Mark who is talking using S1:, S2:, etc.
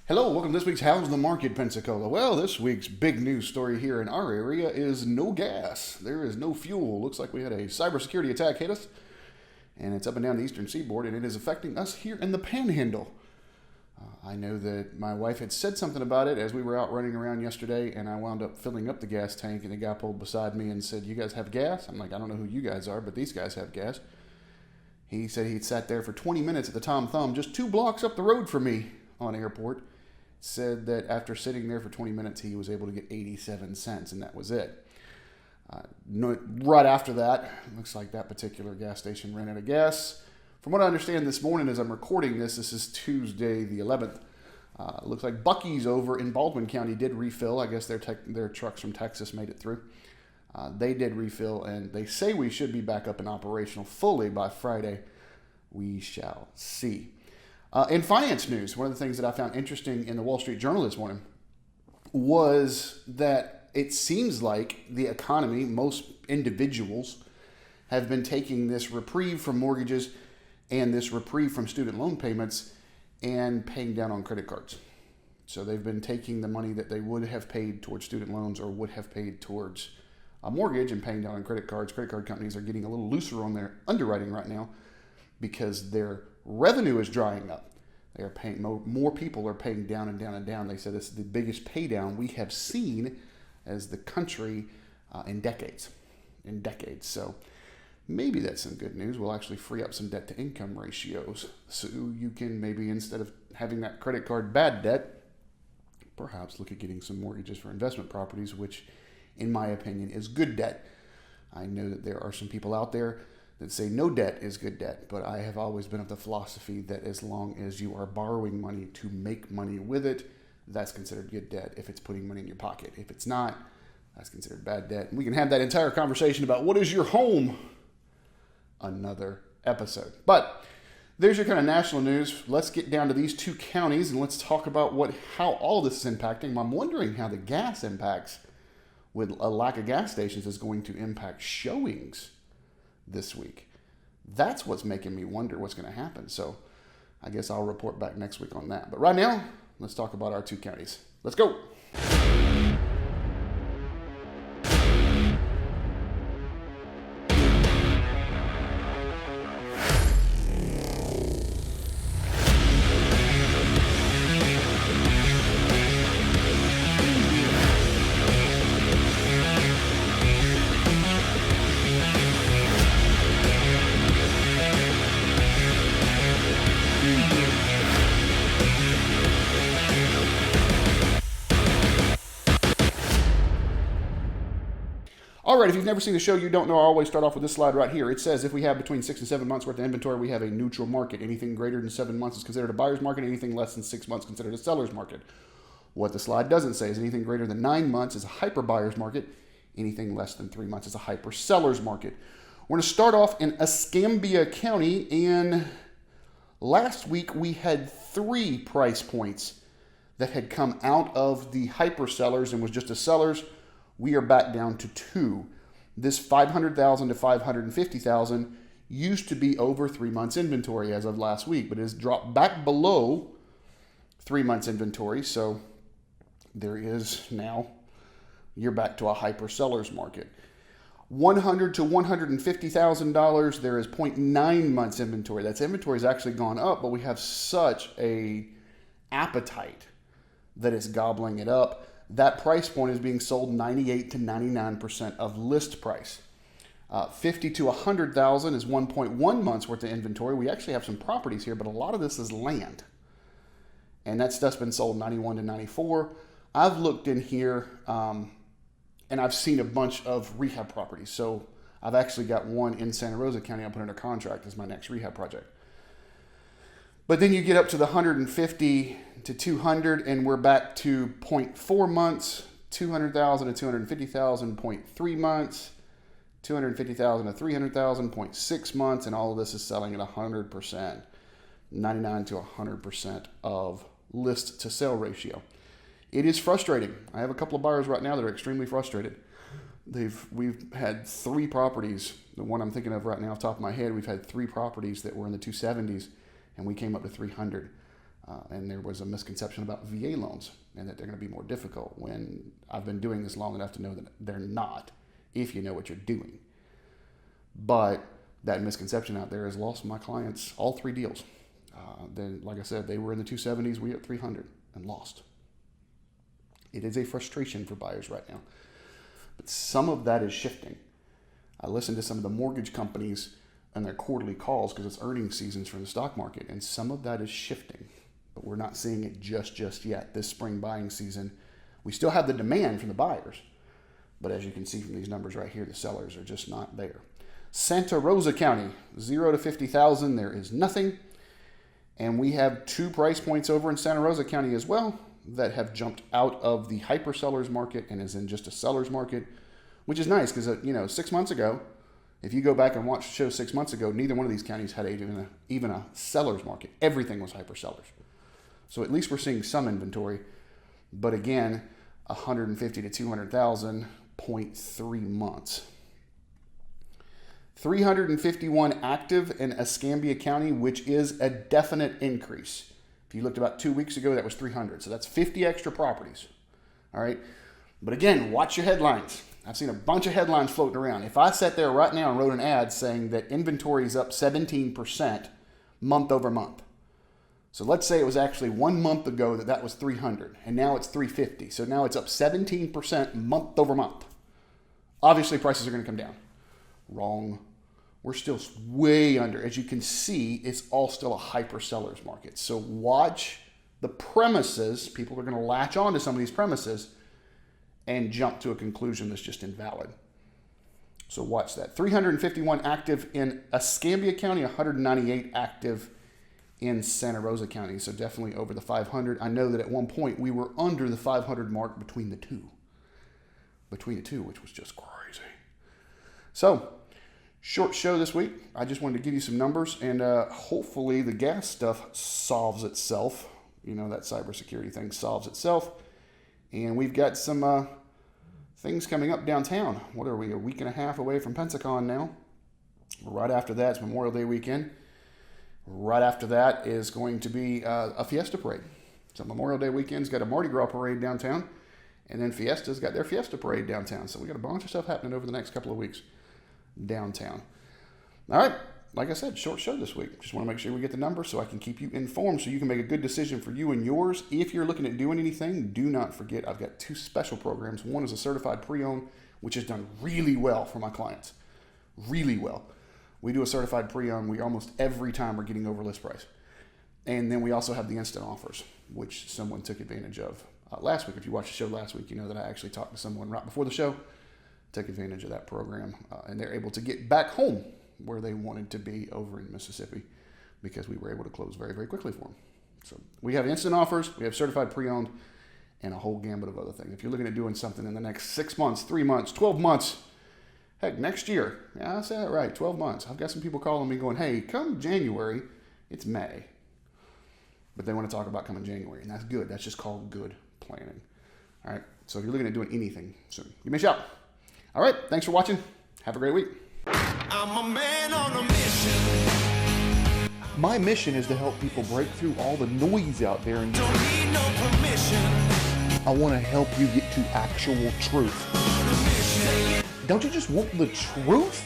S1: Hello, welcome to this week's How's the Market, Pensacola. Well, this week's big news story here in our area is no gas. There is no fuel. Looks like we had a cybersecurity attack hit us, and it's up and down the eastern seaboard, and it is affecting us here in the Panhandle. I know that my wife had said something about it as we were out running around yesterday, and I wound up filling up the gas tank, and the guy pulled beside me and said, "You guys have gas?" I'm like, "I don't know who you guys are, but these guys have gas." He said he'd sat there for 20 minutes at the Tom Thumb, just 2 blocks up the road from me on Airport. Said that after sitting there for 20 minutes, he was able to get 87 cents, and that was it. Right after that, looks like that particular gas station ran out of gas. From what I understand this morning as I'm recording this is Tuesday the 11th. Looks like Buc-ee's over in Baldwin County did refill. I guess their trucks from Texas made it through. They did refill, and they say we should be back up and operational fully by Friday. We shall see. In finance news, one of the things that I found interesting in the Wall Street Journal this morning was that it seems like the economy, most individuals, have been taking this reprieve from mortgages and this reprieve from student loan payments and paying down on credit cards. So they've been taking the money that they would have paid towards student loans or would have paid towards a mortgage and paying down on credit cards. Credit card companies are getting a little looser on their underwriting right now because their revenue is drying up. They are paying more people are paying down and down and down. They said this is the biggest pay down we have seen as the country in decades. So maybe that's some good news. We'll actually free up some debt to income ratios. So you can maybe, instead of having that credit card bad debt, perhaps look at getting some mortgages for investment properties, which in my opinion is good debt. I know that there are some people out there that say no debt is good debt, but I have always been of the philosophy that as long as you are borrowing money to make money with it, that's considered good debt if it's putting money in your pocket. If it's not, that's considered bad debt. And we can have that entire conversation about what is your home another episode. But there's your kind of national news. Let's get down to these 2 counties and let's talk about how all this is impacting. I'm wondering how the gas impacts with a lack of gas stations is going to impact showings this week. That's what's making me wonder what's going to happen. So I guess I'll report back next week on that. But right now, let's talk about our 2 counties. Let's go. All right, if you've never seen the show, you don't know, I always start off with this slide right here. It says if we have between 6 and 7 months worth of inventory, we have a neutral market. Anything greater than 7 months is considered a buyer's market. Anything less than 6 months is considered a seller's market. What the slide doesn't say is anything greater than 9 months is a hyper buyer's market. Anything less than 3 months is a hyper seller's market. We're going to start off in Escambia County, and last week we had 3 price points that had come out of the hyper sellers and was just a sellers. We are back down to 2. This $500,000 to $550,000 used to be over 3 months inventory as of last week, but it has dropped back below 3 months inventory. So there is now, you're back to a hyper seller's market. $100,000 to $150,000, there is 0.9 months inventory. That's inventory has actually gone up, but we have such a appetite that it's gobbling it up. That price point is being sold 98 to 99% of list price. 50 to 100,000 is 1.1 months worth of inventory. We actually have some properties here, but a lot of this is land. And that stuff's been sold 91 to 94. I've looked in here and I've seen a bunch of rehab properties. So I've actually got one in Santa Rosa County I'll put under contract as my next rehab project. But then you get up to the 150 to 200, and we're back to 0.4 months, 200,000 to 250,000, 0.3 months, 250,000 to 300,000, 0.6 months, and all of this is selling at 100%, 99 to 100% of list to sale ratio. It is frustrating. I have a couple of buyers right now that are extremely frustrated. We've had 3 properties. The one I'm thinking of right now off the top of my head, we've had 3 properties that were in the 270s, and we came up to 300. And there was a misconception about VA loans and that they're going to be more difficult, when I've been doing this long enough to know that they're not, if you know what you're doing. But that misconception out there has lost my clients all 3 deals. Then, like I said, they were in the 270s, we at 300 and lost. It is a frustration for buyers right now. But some of that is shifting. I listened to some of the mortgage companies and their quarterly calls because it's earnings seasons for the stock market, and some of that is shifting. But we're not seeing it just yet. This spring buying season, we still have the demand from the buyers. But as you can see from these numbers right here, the sellers are just not there. Santa Rosa County, 0 to 50,000, there is nothing. And we have 2 price points over in Santa Rosa County as well that have jumped out of the hyper sellers market and is in just a seller's market, which is nice because, 6 months ago, if you go back and watch the show 6 months ago, neither one of these counties had even a seller's market. Everything was hyper sellers. So at least we're seeing some inventory. But again, 150 to 200,000, 0.3 months. 351 active in Escambia County, which is a definite increase. If you looked about 2 weeks ago, that was 300. So that's 50 extra properties. All right. But again, watch your headlines. I've seen a bunch of headlines floating around. If I sat there right now and wrote an ad saying that inventory is up 17% month over month. So let's say it was actually 1 month ago that was 300 and now it's 350. So now it's up 17% month over month. Obviously prices are going to come down. Wrong. We're still way under. As you can see, it's all still a hyper seller's market. So watch the premises. People are going to latch on to some of these premises and jump to a conclusion that's just invalid. So watch that. 351 active in Escambia County, 198 active in Santa Rosa County. So definitely over the 500. I know that at one point we were under the 500 mark between the two, which was just crazy. So, short show this week. I just wanted to give you some numbers, and hopefully the gas stuff solves itself. That cybersecurity thing solves itself. And we've got some things coming up downtown. What are we, a week and a half away from Pensacola now? Right after that, it's Memorial Day weekend. Right after that is going to be a Fiesta parade. So Memorial Day weekend's got a Mardi Gras parade downtown, and then Fiesta's got their Fiesta parade downtown. So we got a bunch of stuff happening over the next couple of weeks downtown. All right, like I said, short show this week. Just want to make sure we get the numbers so I can keep you informed so you can make a good decision for you and yours. If you're looking at doing anything, do not forget I've got 2 special programs. One is a certified pre-owned, which has done really well for my clients. Really well. We do a certified pre-owned. We almost every time we're getting over list price. And then we also have the instant offers, which someone took advantage of last week. If you watched the show last week, you know that I actually talked to someone right before the show, took advantage of that program, and they're able to get back home where they wanted to be over in Mississippi because we were able to close very, very quickly for them. So we have instant offers, we have certified pre-owned, and a whole gambit of other things. If you're looking at doing something in the next 6 months, 3 months, 12 months, heck, next year, yeah, I said that right, 12 months. I've got some people calling me going, hey, come January, it's May. But they want to talk about coming January, and that's good. That's just called good planning. All right, so if you're looking at doing anything soon, give me a shout. All right, thanks for watching. Have a great week. I'm a man on a mission. My mission is to help people break through all the noise out there and don't need no permission. I want to help you get to actual truth. Don't you just want the truth?